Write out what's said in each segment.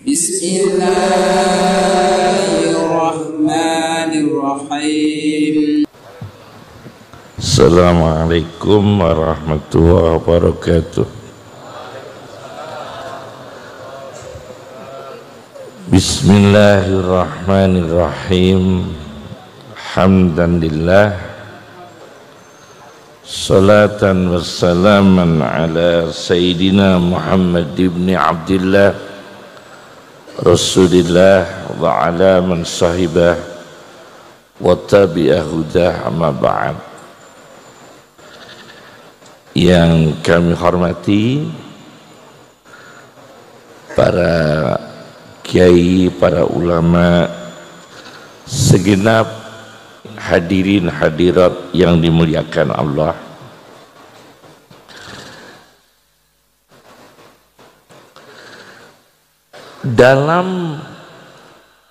Bismillahirrahmanirrahim. Assalamualaikum warahmatullahi wabarakatuh. Bismillahirrahmanirrahim. Hamdan lillah, salatan wassalaman ala Sayyidina Muhammad ibn Abdillah Rasulillah wa ala man sahibah wa tabi'ah hudah, amma ba'd. Yang kami hormati para kiai, para ulama, segenap hadirin hadirat yang dimuliakan Allah. Dalam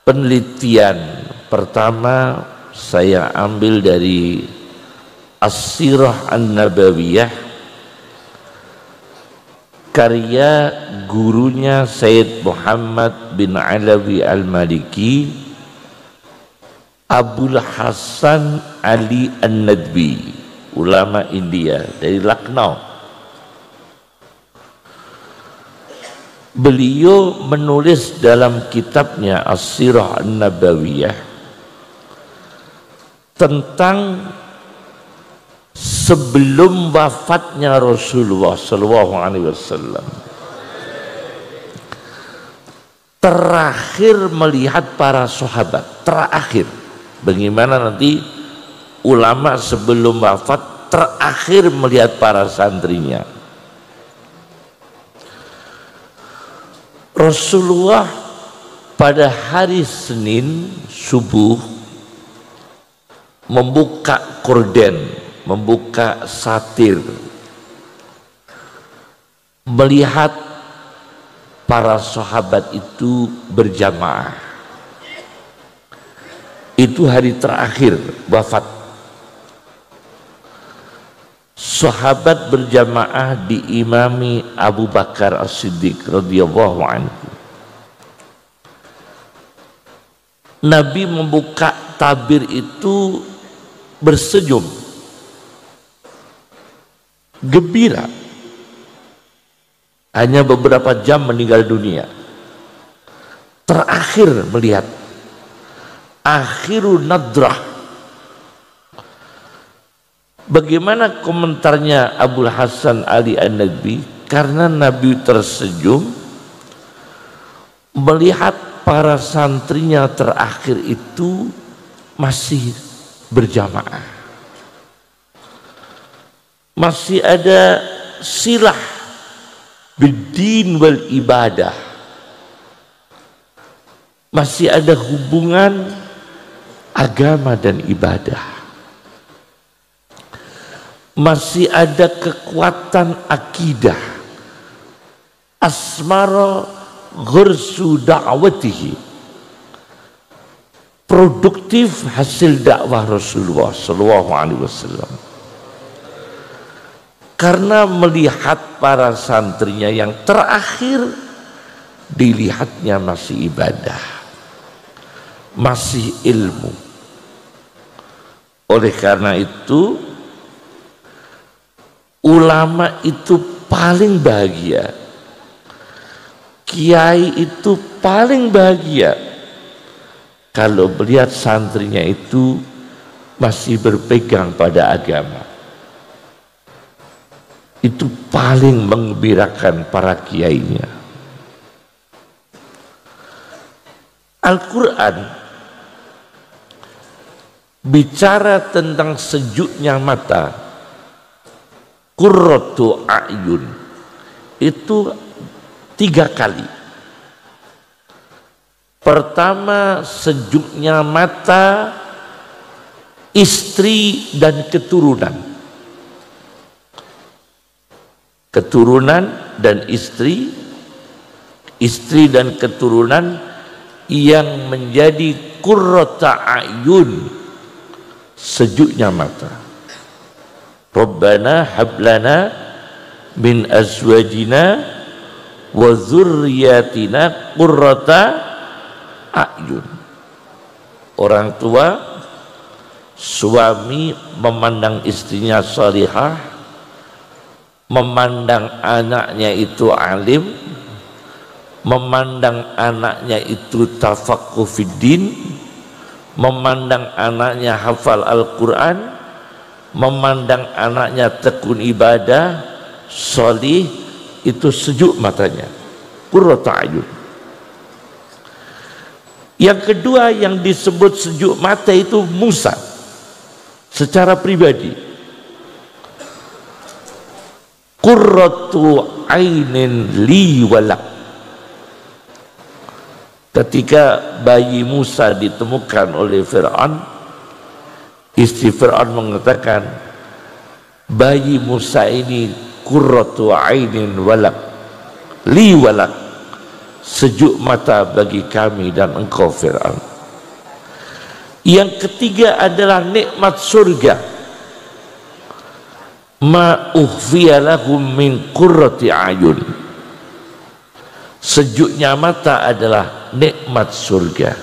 penelitian pertama saya ambil dari As-Sirah An-Nabawiyah, karya gurunya Sayyid Muhammad bin Alawi Al-Maliki, Abul Hasan Ali An-Nadwi, ulama India dari Lucknow. Beliau menulis dalam kitabnya As-Sirah An-Nabawiyah tentang sebelum wafatnya Rasulullah SAW, terakhir melihat para sahabat, terakhir. Bagaimana nanti ulama sebelum wafat terakhir melihat para santrinya. Rasulullah pada hari Senin subuh membuka korden, membuka satir, melihat para sahabat itu berjamaah. Itu hari terakhir wafat. Sahabat berjamaah diimami Abu Bakar As-Siddiq radhiyallahu anhu. Nabi membuka tabir itu bersenyum, gembira. Hanya beberapa jam meninggal dunia. Terakhir melihat, akhirun nadrah. Bagaimana komentarnya Abul Hasan Ali An-Nadwi? Karena Nabi tersenyum melihat para santrinya terakhir itu masih berjamaah, masih ada silah bid-din wal ibadah, masih ada hubungan agama dan ibadah, masih ada kekuatan akidah. Asmara ghursu da'watihi, produktif hasil dakwah Rasulullah SAW. Karena melihat para santrinya yang terakhir, dilihatnya masih ibadah, masih ilmu. Oleh karena itu ulama itu paling bahagia, kiai itu paling bahagia kalau melihat santrinya itu masih berpegang pada agama. Itu paling menggembirakan para kiainya. Al-Quran bicara tentang sejuknya mata, qurratu a'yun, itu 3 kali. Pertama, sejuknya mata istri dan keturunan. Keturunan dan istri, istri dan keturunan yang menjadi qurrata a'yun, sejuknya mata. Rabbana hablana min azwajina wa dzurriyyatina qurrata a'yun. Orang tua, suami memandang istrinya salihah, memandang anaknya itu alim, memandang anaknya itu tafaqquh fiddin, memandang anaknya hafal Al-Quran, memandang anaknya tekun ibadah, sholih, itu sejuk matanya, qurratu a'yun. Yang kedua yang disebut sejuk mata itu Musa secara pribadi, qurratu ainin li walak. Ketika bayi Musa ditemukan oleh Fir'aun, istri Fir'aun mengatakan, bayi Musa ini qurratu ainin walak li walak, sejuk mata bagi kami dan engkau Fir'aun. Yang ketiga adalah nikmat surga, ma ukhfiya lahum min qurrati ayun. Sejuknya mata adalah nikmat surga.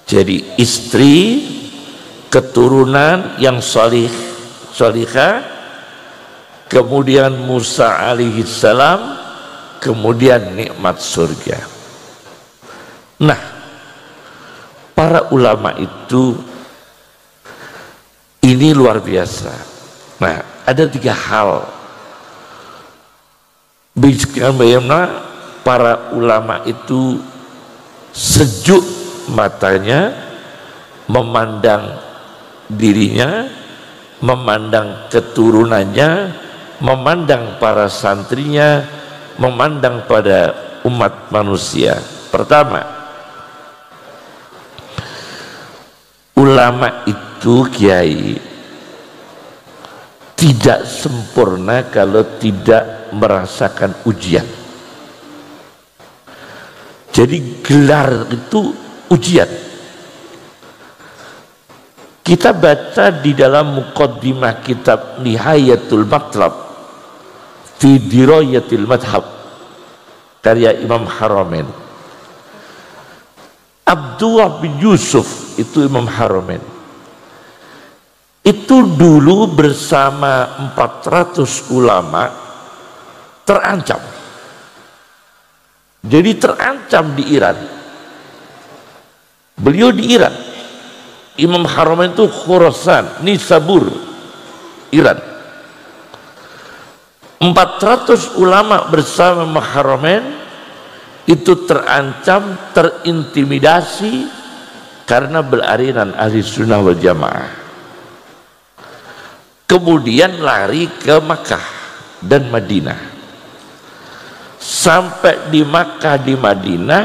Jadi istri, keturunan yang salihah, kemudian Musa alaihi salam, kemudian nikmat surga. Nah, para ulama itu ini luar biasa. Nah, ada 3 hal. Bagaimana para ulama itu sejuk matanya memandang dirinya, memandang keturunannya, memandang para santrinya, memandang pada umat manusia. Pertama, ulama itu kiai tidak sempurna kalau tidak merasakan ujian. Jadi gelar itu ujian. Kita baca di dalam muqaddimah kitab Nihayatul Matlab fi Dirayatil Madhab karya Imam Haramain, Abdullah bin Yusuf itu Imam Haramain itu dulu bersama 400 ulama terancam. Jadi terancam di Iran. Beliau di Iran. Imam Haramain itu Khurasan, Nisabur, Iran. 400 ulama bersama Imam Haramain itu terancam, terintimidasi karena berarisan ahli sunnah wal jamaah. Kemudian lari ke Makkah dan Madinah. Sampai di Makkah, di Madinah,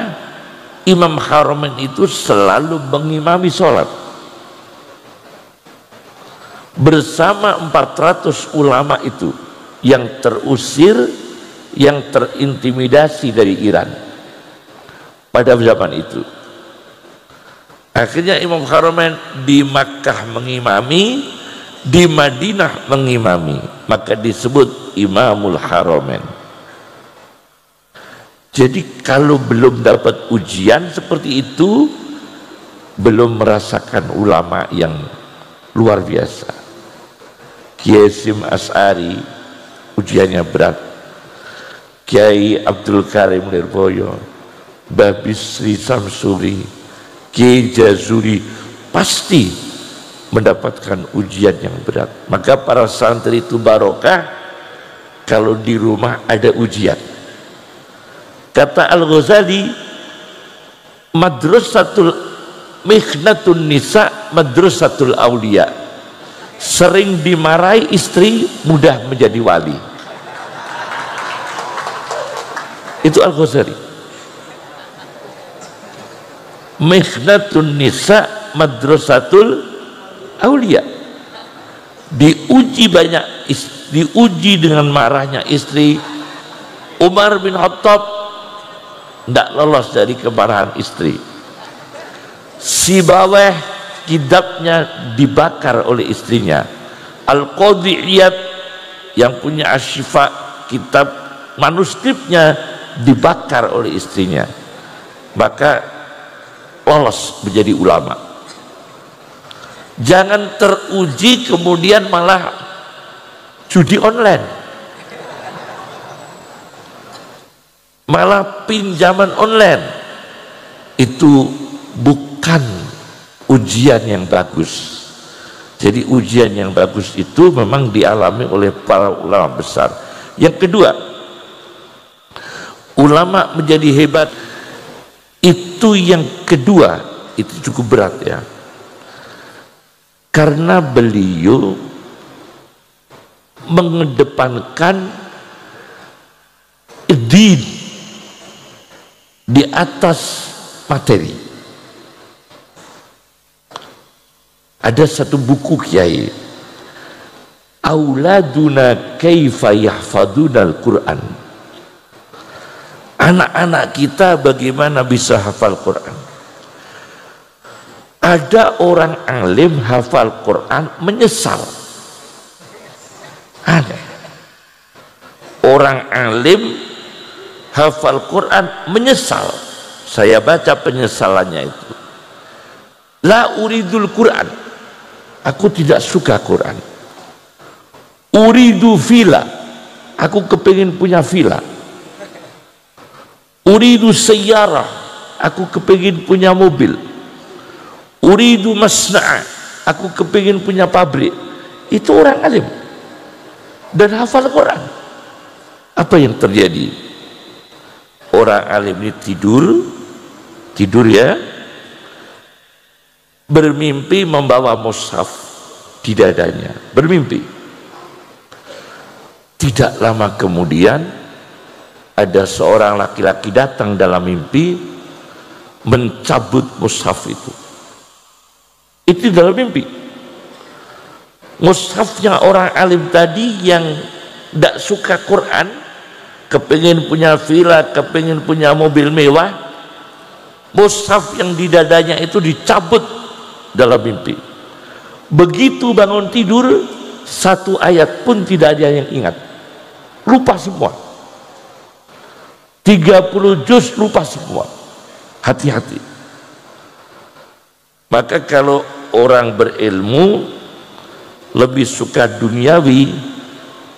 Imam Haramain itu selalu mengimami sholat bersama 400 ulama itu yang terusir, yang terintimidasi dari Iran pada zaman itu. Akhirnya Imam Haramain di Makkah mengimami, di Madinah mengimami, maka disebut Imamul Haramain. Jadi kalau belum dapat ujian seperti itu, belum merasakan ulama yang luar biasa. Kiai Hasyim Asy'ari ujiannya berat, Kiai Abdul Karim Lirboyo, Mbah Bisri Samsuri, Kiai Jazuli pasti mendapatkan ujian yang berat. Maka para santri itu barokah kalau di rumah ada ujian. Kata Al-Ghazali, madrasatul mihnatun nisa madrasatul aulia. Sering dimarahi istri mudah menjadi wali. Itu Al-Ghazali. Mihnatun nisa madrasatul aulia. Diuji banyak, diuji dengan marahnya istri. Umar bin Khattab tidak lolos dari kemarahan istri. Sibawayh kitabnya dibakar oleh istrinya. Al-Qadhi Iyad yang punya Asy-Syifa, kitab manuskripnya dibakar oleh istrinya, maka lolos menjadi ulama. Jangan teruji kemudian malah judi online, malah pinjaman online. Itu bukan ujian yang bagus. Jadi ujian yang bagus itu memang dialami oleh para ulama besar. Yang kedua, ulama menjadi hebat itu, yang kedua itu cukup berat ya, karena beliau mengedepankan din di atas materi. Ada satu buku kiai, Auladuna kaifa yahfadunal Quran. Anak-anak kita bagaimana bisa hafal Quran? Ada orang alim hafal Quran menyesal. Ada orang alim hafal Quran menyesal. Saya baca penyesalannya itu. La uridul Quran, aku tidak suka Quran. Uridu villa, aku kepingin punya villa. Uridu sayyarah, aku kepingin punya mobil. Uridu masna'a, aku kepingin punya pabrik. Itu orang alim dan hafal Quran. Apa yang terjadi? Orang alim ini tidur ya, bermimpi membawa mushaf di dadanya, bermimpi. Tidak lama kemudian ada seorang laki-laki datang dalam mimpi mencabut mushaf itu. Itu dalam mimpi. Mushafnya orang alim tadi yang tidak suka Quran, kepingin punya villa, kepingin punya mobil mewah, mushaf yang di dadanya itu dicabut dalam mimpi. Begitu bangun tidur, satu ayat pun tidak ada yang ingat, lupa semua. 30 juz lupa semua. Hati-hati. Maka kalau orang berilmu lebih suka duniawi,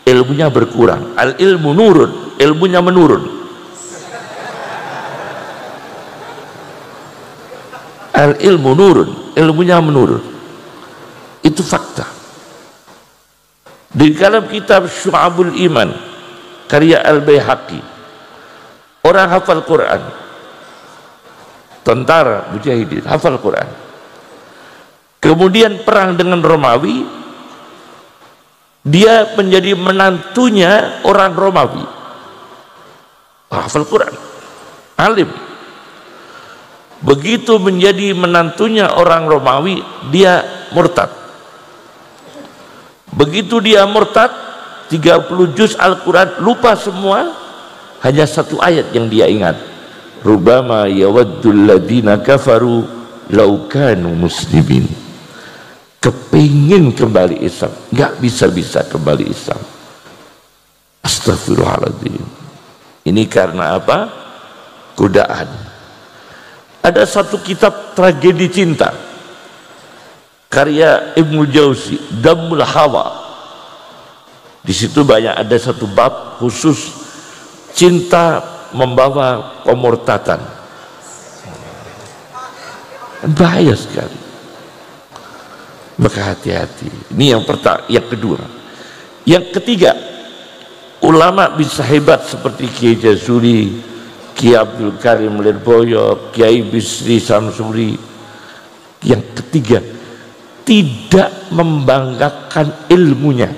ilmunya berkurang. Al ilmu nurun, ilmunya menurun. Al ilmu nurun, ilmunya menurun. Itu fakta. Di dalam kitab Syu'abul Iman karya Al-Baihaqi, orang hafal Quran, tentara mujahidin hafal Quran, kemudian perang dengan Romawi, dia menjadi menantunya orang Romawi, hafal Quran, alim. Begitu menjadi menantunya orang Romawi, dia murtad. Begitu dia murtad, 30 juz Al-Quran lupa semua, hanya satu ayat yang dia ingat. Rubama yawaddul ladina kafaru law kanu muslimin. Kepingin kembali Islam, nggak bisa kembali Islam. Astagfirullahaladzim. Ini karena apa? Godaan. Ada satu kitab tragedi cinta karya Ibnu Jauzi, Damul Hawa. Di situ banyak, ada satu bab khusus cinta membawa kemurtatan. Bahaya sekali. Maka hati-hati. Ini yang pertama. Yang kedua. Yang ketiga, ulama bisa hebat seperti Kiai Jazuli, Kiai Abdul Karim Lirboyo, Kiai Bisri Samsuri. Yang ketiga, tidak membanggakan ilmunya.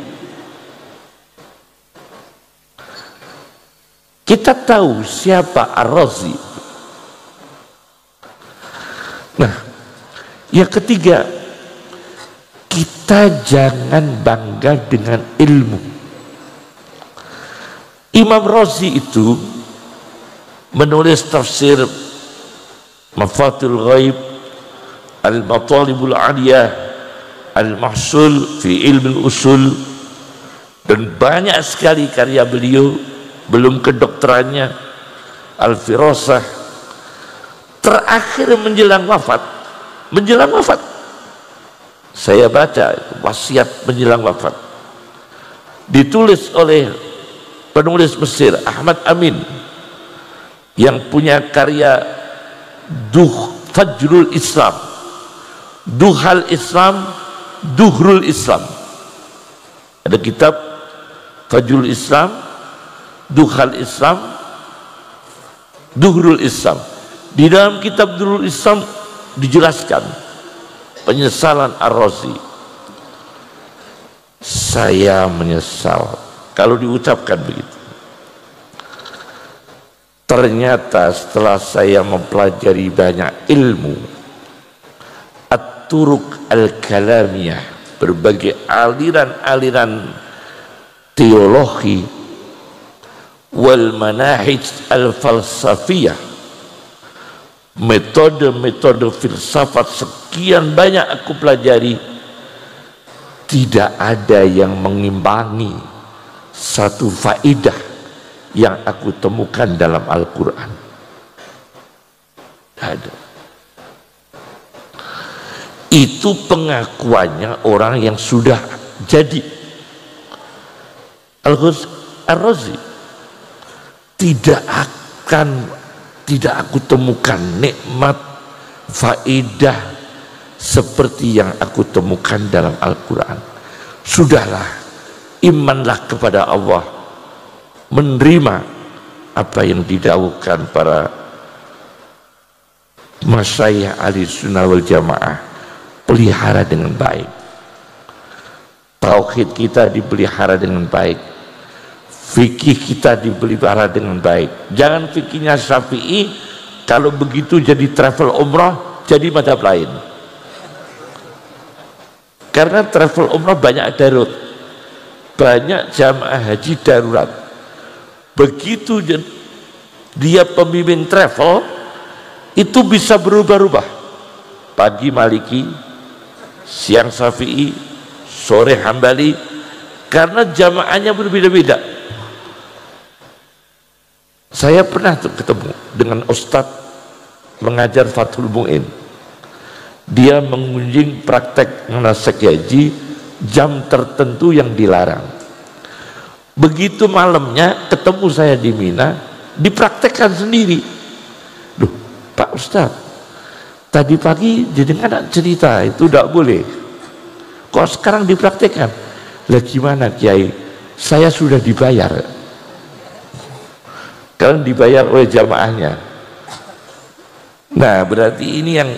Kita tahu siapa Ar-Razi. Nah, yang ketiga, kita jangan bangga dengan ilmu. Imam Razi itu menulis tafsir Mafathul Ghaib, Al-Matalibul Aliyah, Al-Mahsul fi Ilmi Usul, dan banyak sekali karya beliau. Belum kedokterannya, Al-Firasah, terakhir menjelang wafat, saya baca wasiat menjelang wafat, ditulis oleh penulis Mesir Ahmad Amin yang punya karya Fajrul Islam, Duhal Islam, Duhrul Islam. Ada kitab Fajrul Islam, Duhal Islam, Duhrul Islam. Di dalam kitab Duhrul Islam dijelaskan penyesalan Ar-Razi. Saya menyesal kalau diucapkan begitu. Ternyata setelah saya mempelajari banyak ilmu at-turuq al-kalamiyah, berbagai aliran-aliran teologi, wal manahij al-falsafiyah, metode-metode filsafat sekian banyak aku pelajari, tidak ada yang mengimbangi satu faedah yang aku temukan dalam Al-Quran. Ada. Itu pengakuannya orang yang sudah jadi. Ar-Razi, tidak aku temukan nikmat faedah seperti yang aku temukan dalam Al-Quran. Sudahlah, imanlah kepada Allah, menerima apa yang didawuhkan para masyayikh ahli sunnah wal jamaah, pelihara dengan baik. Tauhid kita dipelihara dengan baik, fikih kita dipelihara dengan baik. Jangan fikihnya Syafi'i, kalau begitu jadi travel umrah, jadi madhab lain. Karena travel umrah banyak darurat, banyak jamaah haji darurat. Begitu dia pembimbing travel, itu bisa berubah-ubah. Pagi Maliki, siang Syafi'i, sore Hambali, karena jamaahnya berbeda-beda. Saya pernah ketemu dengan Ustadz mengajar Fathul Mu'in. Dia mengunjung praktek manasik haji jam tertentu yang dilarang. Begitu malamnya ketemu saya di Mina, dipraktekkan sendiri. Loh, Pak Ustadz, tadi pagi jadi anak cerita itu tidak boleh, kok sekarang dipraktekkan? Lah gimana Kiai, saya sudah dibayar, kalian dibayar oleh jamaahnya. Nah berarti ini yang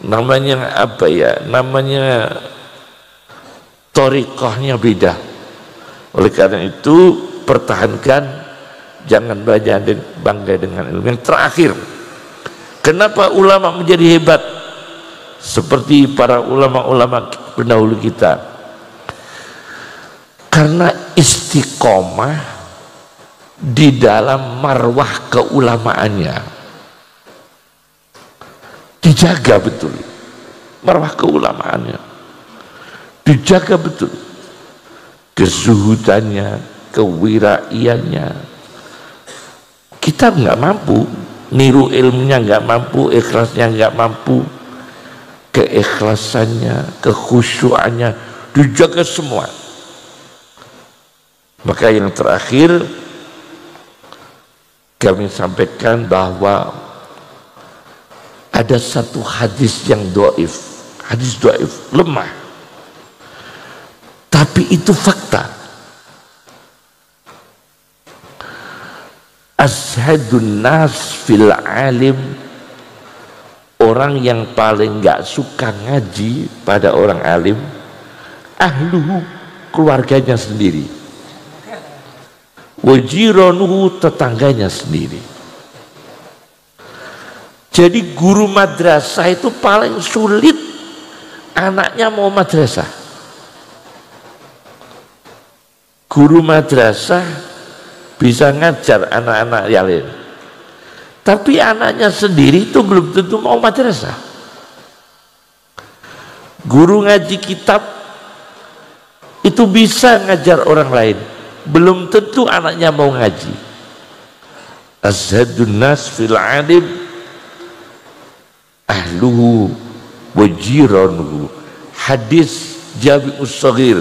namanya apa ya, namanya thariqahnya beda. Oleh karena itu pertahankan, jangan bangga dengan ilmu. Yang terakhir, kenapa ulama menjadi hebat seperti para ulama-ulama pendahulu kita? Karena istiqomah di dalam marwah keulamaannya, dijaga betul marwah keulamaannya, dijaga betul kezuhudannya, kewiraiannya. Kita nggak mampu niru ilmunya, nggak mampu, ikhlasnya nggak mampu, keikhlasannya, kekhusyuannya dijaga semua. Maka yang terakhir kami sampaikan bahwa ada satu hadis yang dhaif, hadis dhaif, lemah, tapi itu fakta. Ashadun nas fil alim, orang yang paling nggak suka ngaji pada orang alim, ahluhu, keluarganya sendiri, wajironuhu, tetangganya sendiri. Jadi guru madrasah itu paling sulit anaknya mau madrasah. Guru madrasah bisa ngajar anak-anak yang lain, tapi anaknya sendiri itu belum tentu mau madrasah. Guru ngaji kitab itu bisa ngajar orang lain, belum tentu anaknya mau ngaji. azhadun nas fil alim ahluhu wa jiranuhu. Hadis Jami'us Shaghir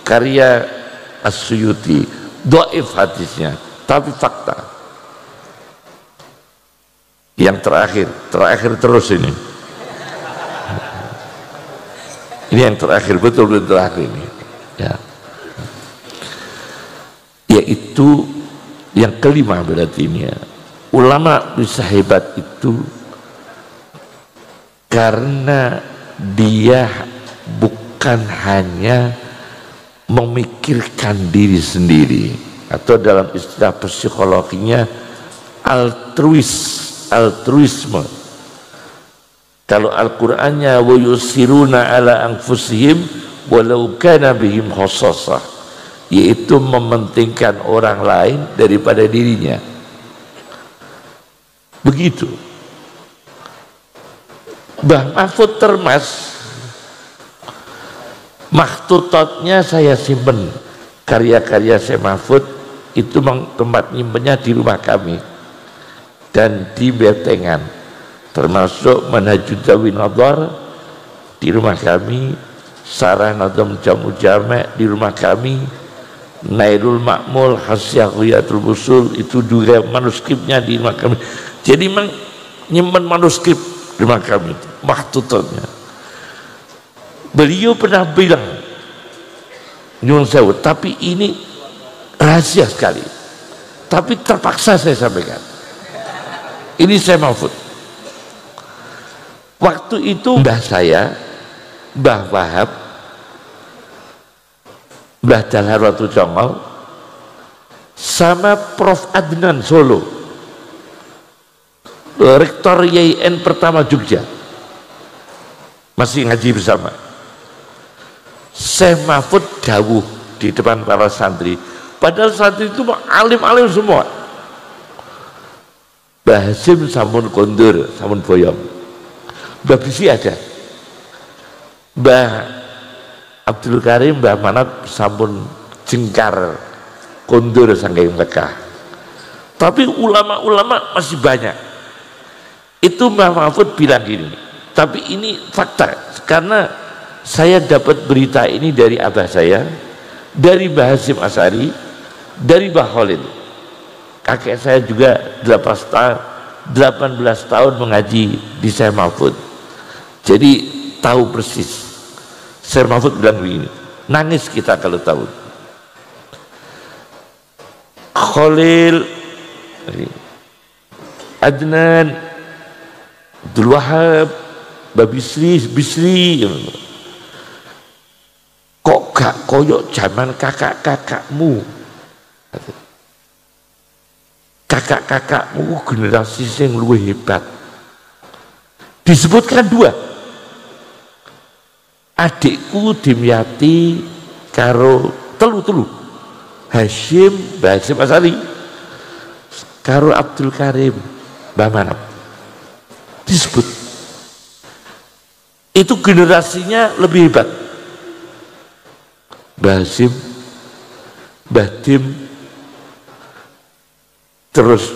karya As-Suyuti, dhaif hadisnya tapi fakta. Yang terakhir terus ini yang terakhir, betul-betul terakhir ini ya. Yaitu yang kelima berarti ini ya. Ulama bisa hebat itu karena dia bukan hanya memikirkan diri sendiri, atau dalam istilah psikologinya altruisme. Kalau Al-Qur'annya wa yusiruna ala anfusihim walau kana bihim khassasah, yaitu mementingkan orang lain daripada dirinya. Begitu. Mbah Mahfud Termas, makhtutotnya saya simpen, karya-karya Syekh Mahfud itu tempat nyimpennya di rumah kami dan di Betengan, termasuk Manhajud Zawi Nadhar di rumah kami, Sarah Nadham Jamu Jame' di rumah kami, Nailul Ma'mul Hasyiah Ghiyatul Busul itu juga manuskripnya di rumah kami. Jadi nyimpen manuskrip di rumah kami, makhtutotnya. Beliau pernah bilang, nyuwun sewu, tapi ini rahasia sekali, tapi terpaksa saya sampaikan. Ini saya Mahfud. Waktu itu mbah saya, Mbah Wahab, Mbah Dalhar Watu Congol, sama Prof Adnan Solo, Rektor YIN pertama Jogja, masih ngaji bersama. Syekh Mahfud dawuh di depan para santri, padahal santri itu alim-alim semua. Mbah Hasim sampun kondur, sampun boyong. Mbah Bisi ada, Mbah Abdul Karim, Mbah Manat sampun jengkar kondur saking Mekah. Tapi ulama-ulama masih banyak. Itu Mbah Mahfud bilang gini, tapi ini fakta karena saya dapat berita ini dari abah saya, dari Mbah Hasim Asy'ari, dari Mbah Khalid. Kakek saya juga 18 tahun mengaji di Syekh Mahfud, jadi tahu persis. Syekh Mahfud bilang begini, nangis kita kalau tahu. Khalil, Adnan, Abdul Wahab, Mbah Bisri, kok gak koyok zaman kakak-kakakmu. Kakak-kakakmu generasi yang luwih hebat. Disebutkan dua, adikku Dimyati karo telu Hashim, Mbah Hasim Asy'ari karo Abdul Karim, Mbah Manap. Disebut itu generasinya lebih hebat. Mbah Hasim, Mbah Dim, terus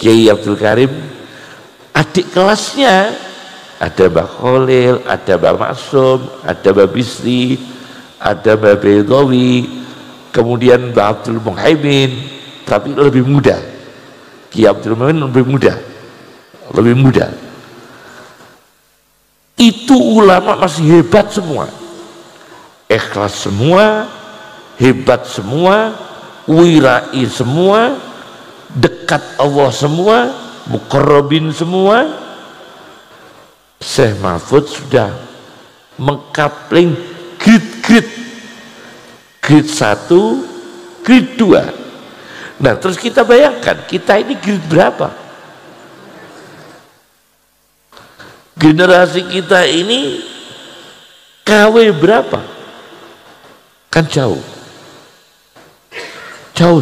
Kiai Abdul Karim. Adik kelasnya ada Mbah Khalil, ada Mbah Maksum, ada Mbah Bisri, ada Mbah Baidawi, kemudian Mbah Abdul Muhaimin, tapi lebih muda. Kiai Abdul Muhaimin lebih muda. Itu ulama masih hebat semua, ikhlas semua, hebat semua, wirai semua, dekat Allah semua, muqarrabin semua. Syekh Mahfud sudah mengkapling grade 1, grade 2. Nah terus kita bayangkan, kita ini grade berapa? Generasi kita ini KW berapa? Kan jauh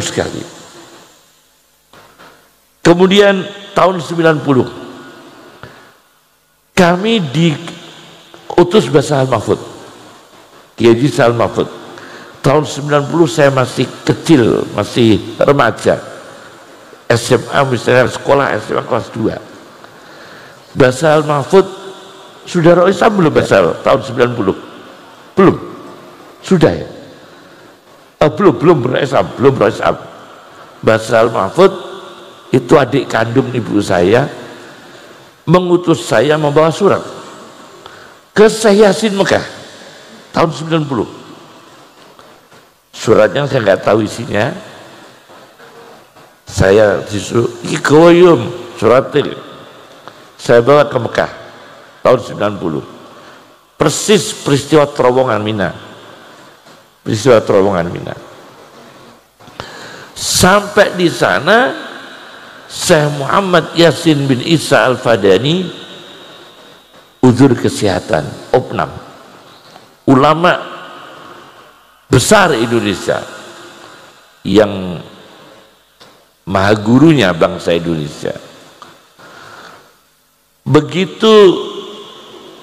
sekali. Kemudian tahun 90 kami diutus Mbah Sa'al Mahfud, Kiai Haji Sa'al Mahfud. Tahun 90 saya masih kecil, masih remaja, SMA misalnya, sekolah SMA kelas 2. Bahasa Al-Mahfud sudah Islam belum bahasa tahun 90? Belum? Sudah ya? Belum berislam. Bahasa Al-Mahfud itu adik kandung ibu saya mengutus saya membawa surat ke Syekh Yasin Mekah tahun 90. Suratnya saya nggak tahu isinya. Saya disuruh ikoyum suratil. Saya bawa ke Mekah tahun 90. Persis peristiwa terowongan Mina. Sampai di sana Syekh Muhammad Yasin bin Isa Al-Fadani uzur kesehatan, opnam. Ulama besar Indonesia yang maha gurunya bangsa Indonesia. Begitu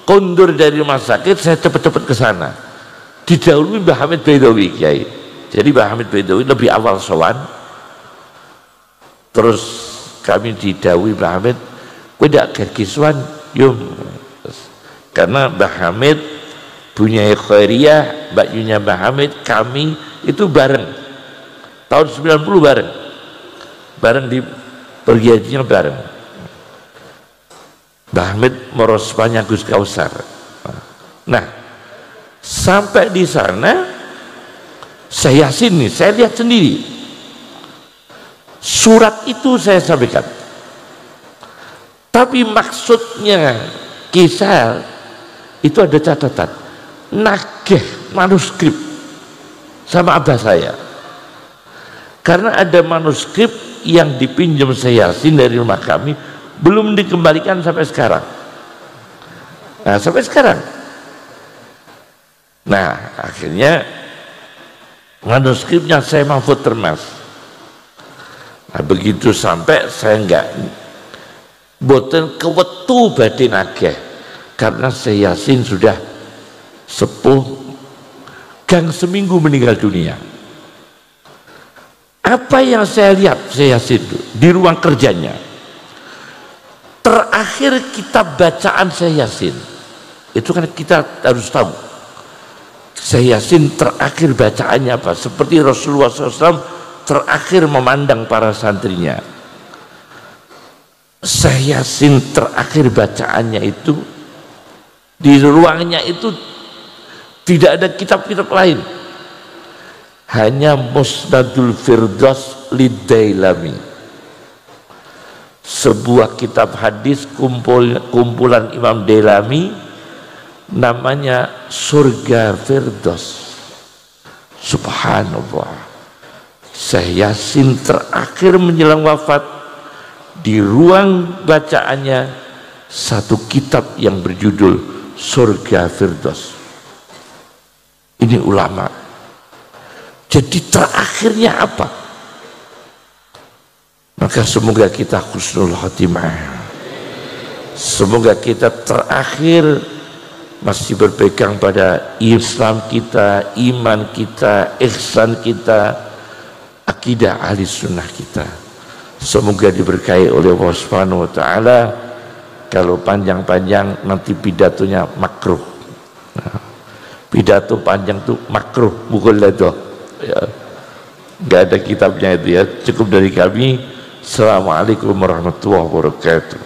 kondur dari rumah sakit, saya cepat-cepat ke sana. Didahului Mbah Hamid Baidowi, Kiai. Jadi Mbah Hamid Baidowi lebih awal sowan. Terus kami didahului Mbah Hamid, kowe ndak gergiswan, yum. Karena Mbah Hamid punya khairiyah, Mbak Yunya Mbah Hamid, kami itu bareng. Tahun 90 bareng. Bareng di pergi hajinya bareng. Mbah Hamid merosmanya Gus Kausar. Nah, sampai di sana saya Yasin nih, saya lihat sendiri. Surat itu saya sampaikan. Tapi maksudnya kisah itu ada catatan. Nageh manuskrip sama abah saya. Karena ada manuskrip yang dipinjam saya Yasin dari rumah kami belum dikembalikan sampai sekarang. Nah, sampai sekarang. Nah, akhirnya manuskripnya saya Mahfud Termas. Nah, begitu sampai saya enggak boten kewetu badhe nageh karena saya Yasin sudah sepuh, gang seminggu meninggal dunia. Apa yang saya lihat saya Yasin di ruang kerjanya, terakhir kitab bacaan saya Yasin itu kan kita harus tahu saya Yasin terakhir bacaannya apa, seperti Rasulullah SAW terakhir memandang para santrinya. Saya Yasin terakhir bacaannya itu di ruangnya itu tidak ada kitab-kitab lain, hanya Musnadul Firdaus Lidailami, sebuah kitab hadis kumpulan Imam Dailami, namanya Surga Firdaus. Subhanallah, Syekh Yasin terakhir menjelang wafat di ruang bacaannya satu kitab yang berjudul Surga Firdaus. Ini ulama. Jadi terakhirnya apa? Maka semoga kita husnul khotimah. Semoga kita terakhir masih berpegang pada Islam kita, iman kita, ihsan kita, akidah ahli sunnah kita. Semoga diberkahi oleh Allah Subhanahu wa Ta'ala. Kalau panjang-panjang nanti pidatonya makruh. Nah, pidato panjang tuh makruh, bukan ledoh ya. Nggak ada kitabnya itu ya. Cukup dari kami. Assalamualaikum warahmatullahi wabarakatuh.